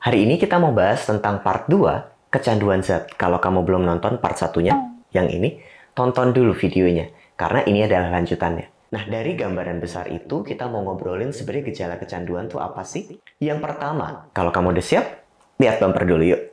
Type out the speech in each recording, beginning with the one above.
Hari ini kita mau bahas tentang part 2, kecanduan zat. Kalau kamu belum nonton part 1-nya, yang ini, tonton dulu videonya. Karena ini adalah lanjutannya. Nah, dari gambaran besar itu, kita mau ngobrolin sebenarnya gejala kecanduan tuh apa sih? Yang pertama, kalau kamu udah siap, lihat bumper dulu yuk.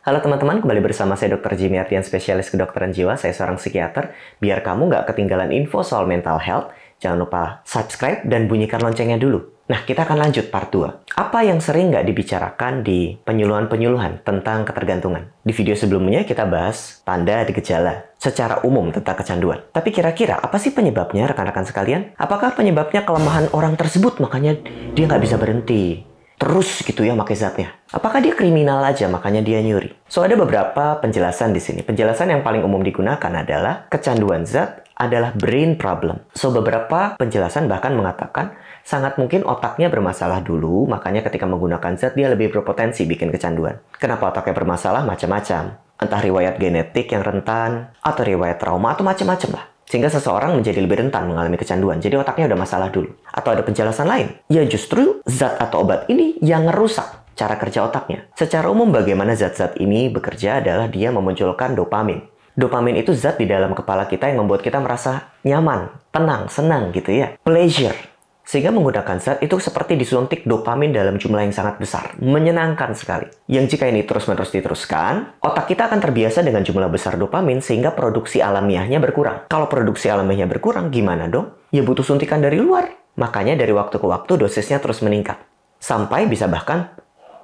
Halo teman-teman, kembali bersama saya Dr. Jimmy Ardian, spesialis kedokteran jiwa. Saya seorang psikiater. Biar kamu nggak ketinggalan info soal mental health, jangan lupa subscribe dan bunyikan loncengnya dulu. Nah, kita akan lanjut part 2. Apa yang sering nggak dibicarakan di penyuluhan-penyuluhan tentang ketergantungan? Di video sebelumnya kita bahas tanda dan gejala secara umum tentang kecanduan. Tapi kira-kira apa sih penyebabnya rekan-rekan sekalian? Apakah penyebabnya kelemahan orang tersebut makanya dia nggak bisa berhenti? Terus gitu ya pakai zatnya. Apakah dia kriminal aja makanya dia nyuri? So, ada beberapa penjelasan di sini. Penjelasan yang paling umum digunakan adalah kecanduan zat adalah brain problem. So, beberapa penjelasan bahkan mengatakan sangat mungkin otaknya bermasalah dulu, makanya ketika menggunakan zat dia lebih berpotensi bikin kecanduan. Kenapa otaknya bermasalah? Macam-macam. Entah riwayat genetik yang rentan, atau riwayat trauma, atau macam-macam lah. Sehingga seseorang menjadi lebih rentan mengalami kecanduan. Jadi otaknya udah masalah dulu. Atau ada penjelasan lain? Ya justru zat atau obat ini yang ngerusak cara kerja otaknya. Secara umum bagaimana zat-zat ini bekerja adalah dia memunculkan dopamin. Dopamin itu zat di dalam kepala kita yang membuat kita merasa nyaman, tenang, senang gitu ya. Pleasure. Sehingga menggunakan zat itu seperti disuntik dopamin dalam jumlah yang sangat besar. Menyenangkan sekali. Yang jika ini terus-menerus diteruskan, otak kita akan terbiasa dengan jumlah besar dopamin sehingga produksi alamiahnya berkurang. Kalau produksi alamiahnya berkurang, gimana dong? Ya butuh suntikan dari luar. Makanya dari waktu ke waktu dosisnya terus meningkat. Sampai bisa bahkan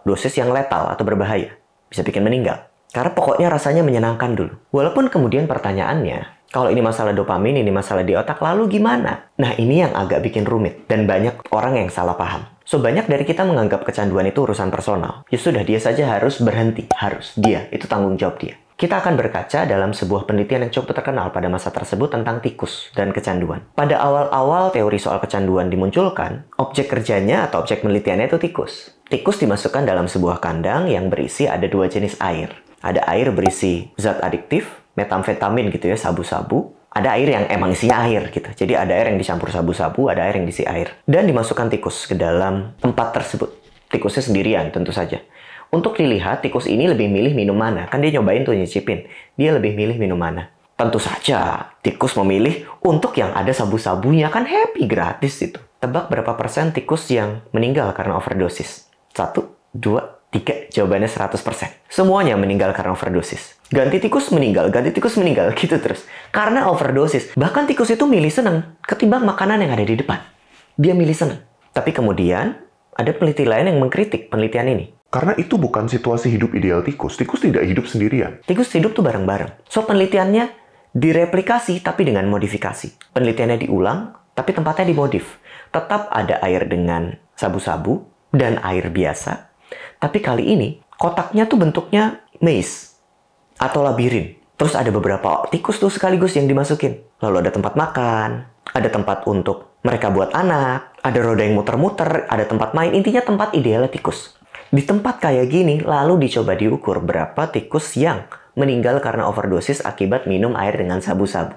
dosis yang letal atau berbahaya. Bisa bikin meninggal. Karena pokoknya rasanya menyenangkan dulu. Walaupun kemudian pertanyaannya, kalau ini masalah dopamin, ini masalah di otak, lalu gimana? Nah, ini yang agak bikin rumit. Dan banyak orang yang salah paham. So, banyak dari kita menganggap kecanduan itu urusan personal. Ya sudah, dia saja harus berhenti. Harus. Dia. Itu tanggung jawab dia. Kita akan berkaca dalam sebuah penelitian yang cukup terkenal pada masa tersebut tentang tikus dan kecanduan. Pada awal-awal teori soal kecanduan dimunculkan, objek kerjanya atau objek penelitiannya itu tikus. Tikus dimasukkan dalam sebuah kandang yang berisi ada dua jenis air. Ada air berisi zat adiktif, metamfetamin gitu ya, sabu-sabu. Ada air yang emang isinya air gitu. Jadi ada air yang dicampur sabu-sabu, ada air yang diisi air. Dan dimasukkan tikus ke dalam tempat tersebut. Tikusnya sendirian tentu saja. Untuk dilihat, tikus ini lebih milih minum mana. Kan dia nyobain tuh nyicipin. Dia lebih milih minum mana. Tentu saja, tikus memilih untuk yang ada sabu-sabunya. Kan happy, gratis itu. Tebak berapa persen tikus yang meninggal karena overdosis? 1, 2, 3. Jawabannya 100%. Semuanya meninggal karena overdosis. Ganti tikus meninggal, gitu terus. Karena overdosis. Bahkan tikus itu milih senang ketimbang makanan yang ada di depan. Dia milih senang. Tapi kemudian, ada peneliti lain yang mengkritik penelitian ini. Karena itu bukan situasi hidup ideal tikus. Tikus tidak hidup sendirian. Tikus hidup tuh bareng-bareng. So, penelitiannya direplikasi tapi dengan modifikasi. Penelitiannya diulang, tapi tempatnya dimodif. Tetap ada air dengan sabu-sabu dan air biasa. Tapi kali ini, kotaknya tuh bentuknya maze atau labirin. Terus ada beberapa tikus tuh sekaligus yang dimasukin. Lalu ada tempat makan, ada tempat untuk mereka buat anak, ada roda yang muter-muter, ada tempat main. Intinya tempat idealnya tikus. Di tempat kayak gini, lalu dicoba diukur berapa tikus yang meninggal karena overdosis akibat minum air dengan sabu-sabu.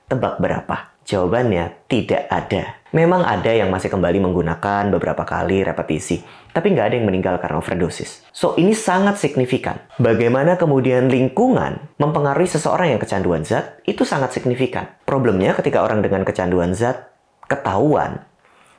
Tebak berapa? Jawabannya tidak ada. Memang ada yang masih kembali menggunakan beberapa kali repetisi, tapi nggak ada yang meninggal karena overdosis. So, ini sangat signifikan. Bagaimana kemudian lingkungan mempengaruhi seseorang yang kecanduan zat, itu sangat signifikan. Problemnya ketika orang dengan kecanduan zat ketahuan,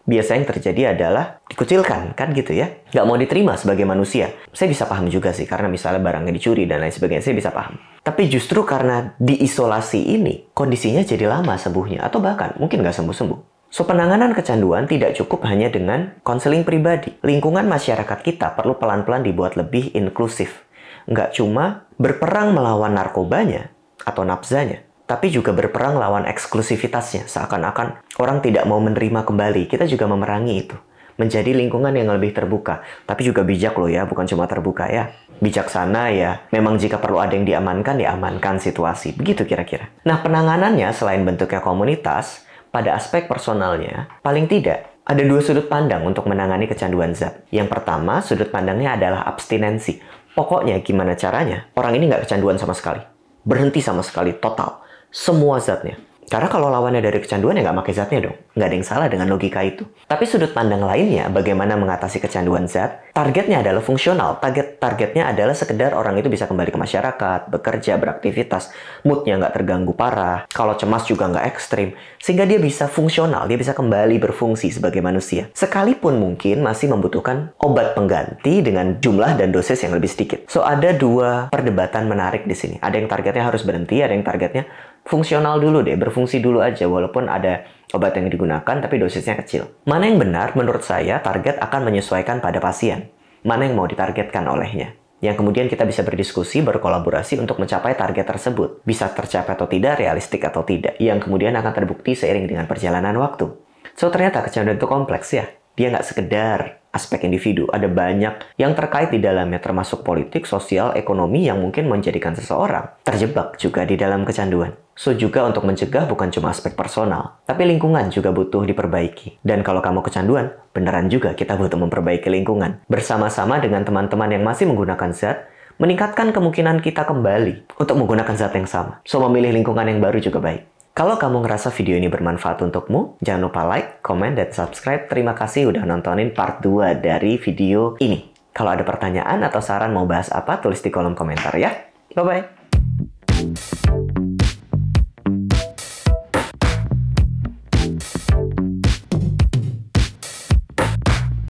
biasanya yang terjadi adalah dikucilkan, kan gitu ya. Nggak mau diterima sebagai manusia. Saya bisa paham juga sih, karena misalnya barangnya dicuri dan lain sebagainya, saya bisa paham. Tapi justru karena diisolasi ini, kondisinya jadi lama sembuhnya, atau bahkan mungkin nggak sembuh-sembuh. So, penanganan kecanduan tidak cukup hanya dengan konseling pribadi. Lingkungan masyarakat kita perlu pelan-pelan dibuat lebih inklusif. Nggak cuma berperang melawan narkobanya atau nafzanya, tapi juga berperang lawan eksklusivitasnya. Seakan-akan orang tidak mau menerima kembali. Kita juga memerangi itu. Menjadi lingkungan yang lebih terbuka. Tapi juga bijak loh ya, bukan cuma terbuka ya. Bijaksana ya, memang jika perlu ada yang diamankan situasi. Begitu kira-kira. Nah, penanganannya selain bentuknya komunitas, pada aspek personalnya, paling tidak ada dua sudut pandang untuk menangani kecanduan zat. Yang pertama, sudut pandangnya adalah abstinensi. Pokoknya gimana caranya, orang ini nggak kecanduan sama sekali. Berhenti sama sekali, total. Semua zatnya. Karena kalau lawannya dari kecanduan ya nggak pakai zatnya dong. Nggak ada yang salah dengan logika itu. Tapi sudut pandang lainnya, bagaimana mengatasi kecanduan zat, targetnya adalah fungsional. Targetnya adalah sekedar orang itu bisa kembali ke masyarakat, bekerja, beraktivitas, moodnya nggak terganggu parah, kalau cemas juga nggak ekstrim, sehingga dia bisa fungsional, dia bisa kembali berfungsi sebagai manusia. Sekalipun mungkin masih membutuhkan obat pengganti dengan jumlah dan dosis yang lebih sedikit. So, ada dua perdebatan menarik di sini. Ada yang targetnya harus berhenti, ada yang targetnya fungsional dulu deh, berfungsi dulu aja walaupun ada obat yang digunakan tapi dosisnya kecil. Mana yang benar? Menurut saya, target akan menyesuaikan pada pasien. Mana yang mau ditargetkan olehnya? Yang kemudian kita bisa berdiskusi, berkolaborasi untuk mencapai target tersebut. Bisa tercapai atau tidak, realistik atau tidak. Yang kemudian akan terbukti seiring dengan perjalanan waktu. So, ternyata kecanduan itu kompleks ya. Dia nggak sekedar aspek individu, ada banyak yang terkait di dalamnya, termasuk politik, sosial, ekonomi yang mungkin menjadikan seseorang terjebak juga di dalam kecanduan. So, juga untuk mencegah bukan cuma aspek personal, tapi lingkungan juga butuh diperbaiki. Dan kalau kamu kecanduan, beneran juga kita butuh memperbaiki lingkungan. Bersama-sama dengan teman-teman yang masih menggunakan zat, meningkatkan kemungkinan kita kembali untuk menggunakan zat yang sama. So, memilih lingkungan yang baru juga baik. Kalau kamu ngerasa video ini bermanfaat untukmu, jangan lupa like, comment, dan subscribe. Terima kasih udah nontonin part 2 dari video ini. Kalau ada pertanyaan atau saran mau bahas apa, tulis di kolom komentar ya. Bye-bye.